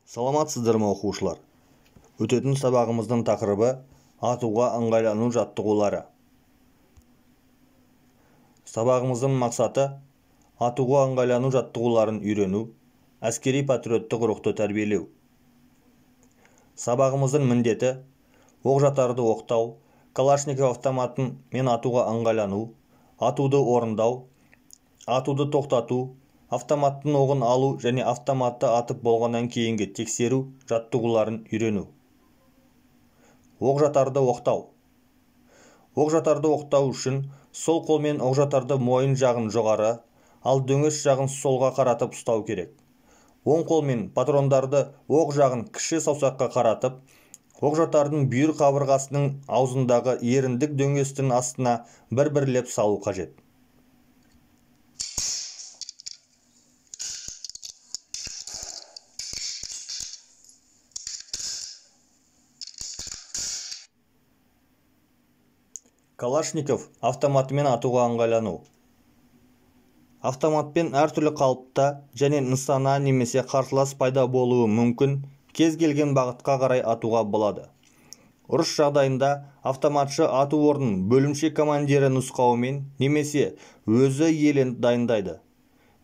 Саламатсыздар ма оқушылар? Өтетін сабағымыздың тақырыбы атуға ыңғайлану жаттығулары. Сабағымыздың мақсаты атуға ыңғайлану жаттығуларын үйрену, әскери патриоттық рухты тәрбиелеу. Сабағымыздың міндеті оқ-жатарды оқтау, Калашников автоматын мен атуға ыңғайлану, атуды орындау, атуды тоқтату, автоматтың оғын алу және автоматты атып болғаннан кейінгі тексеру жаттығуларын үйрену. Оқ-жатарды оқтау. Оқ-жатарды оқтау үшін сол қолмен оқ-жатарды мойын жағын жоғары, ал дөңес жағын солға қаратып ұстау керек. Оң қолмен патрондарды оқ жағын кіші саусаққа қаратып, оқ-жатардың бүйір қабырғасының аузындағы еріндік дөңестің астына бір-бірлеп салу қажет. Калашников автоматымен атуға ыңғайлану. Автоматпен әртүрлі қалыпта және нысана немесе қарсылас пайда болуы мүмкін кез келген бағытқа қарай атуға болады. Ұрыс жағдайында автоматшы ату орнын бөлімше командирі нұсқауымен немесе өзі иеленіп дайындайды.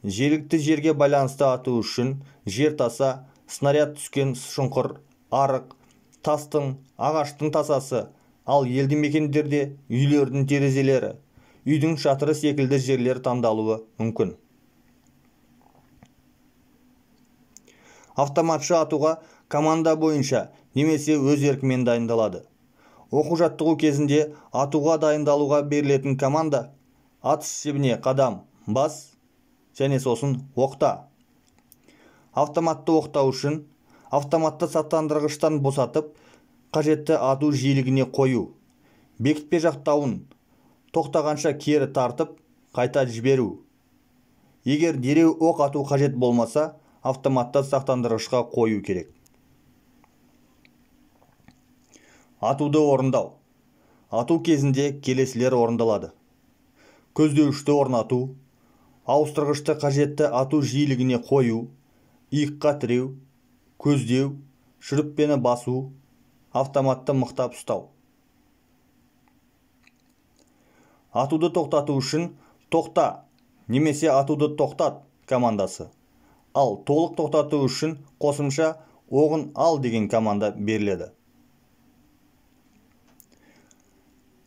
Жергілікті жерге байланысты ату үшін жер таса, снаряд түскен шұңқыр, арық, тастың, ағаштың тасасы, ал елді мекендерде үйлердің терезелері, үйдің шатыры секілді жерлер таңдалуы мүмкін. Автоматшы атуға команда бойынша немесе өз еркімен дайындалады. Оқу-жаттығу кезінде атуға дайындалуға берілетін команда атыс шебіне қадам, бас және сосын оқта. Автоматты оқтау үшін автоматты сақтандырғыштан босатып, қажетті ату жиілігіне қою, бекітпе жақтауын тоқтағанша кері тартып, қайта жіберу. Егер дереу оқ ату қажет болмаса, автоматты сақтандырғышқа қою керек. Атуды орындау. Ату кезінде келесілер орындалады. Көздеуішті орнату, ауыстырғышты қажетті ату жиілігіне қою, иыққа тіреу, көздеу, шүріппені басу, автоматты мықтап ұстау. Атуды тоқтату үшін тоқта немесе атуды тоқтат командасы. Ал толық тоқтату үшін қосымша оғын ал деген команда беріледі.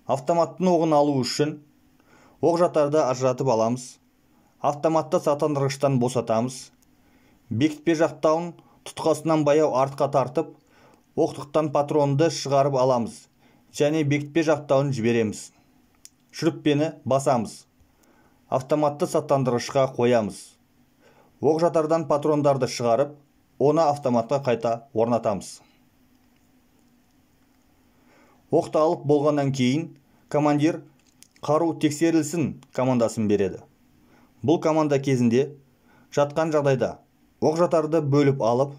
Автоматтың оғын алу үшін оқ-жатарды ажыратып аламыз, автоматты сақтандырғыштан босатамыз, бекітпе жақтауын тұтқасынан баяу артқа тартып, оқтықтан патронды шығарып аламыз және бекітпе жақтауын жібереміз. Шүріппені басамыз. Автоматты сақтандырғышқа қоямыз. Оқ-жатардан патрондарды шығарып, оны автоматқа қайта орнатамыз. Оқталып болғаннан кейін командир қару тексерілсін командасын береді. Бұл команда кезінде жатқан жағдайда оқ-жатарды бөліп алып,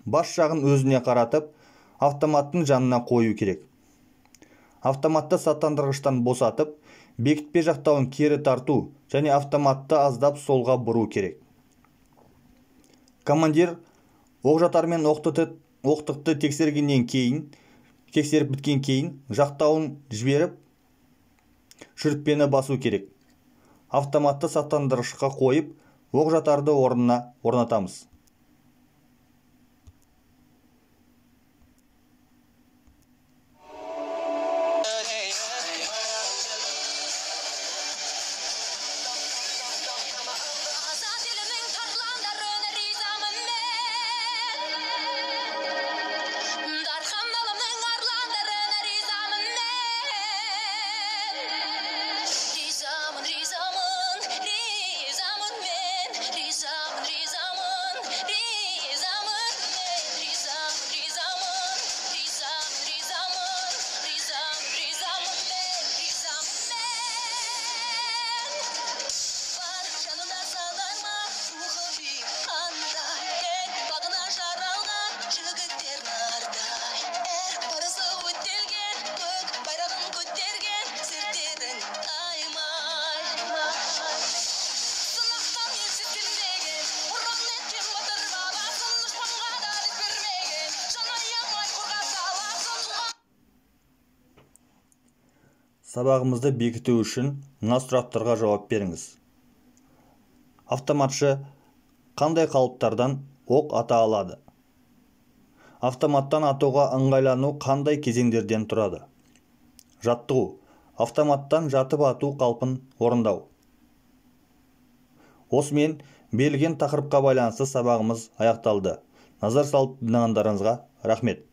бас жағын өзіне қаратып, автоматтың жанына қою керек. Автоматты сақтандырғыштан босатып, бекітпе жақтауын кері тарту және автоматты аздап солға бұру керек. Командир оқ-жатар мен оқтықты тексеріп біткен кейін жақтауын жіберіп, шүріппені басу керек. Автоматты сақтандырғышқа қойып, оқ-жатарды орнына орнатамыз. сабағымызды бекіту үшін мына сұрақтарға жауап беріңіз. Автоматшы қандай қалыптардан оқ ата алады? Автоматтан атуға ыңғайлану қандай кезеңдерден тұрады? Жаттығу. Автоматтан жатып ату қалпын орындау. Осымен берілген тақырыпқа байланысты сабағымыз аяқталды. Назар салып тыңдағандарыңызға рахмет.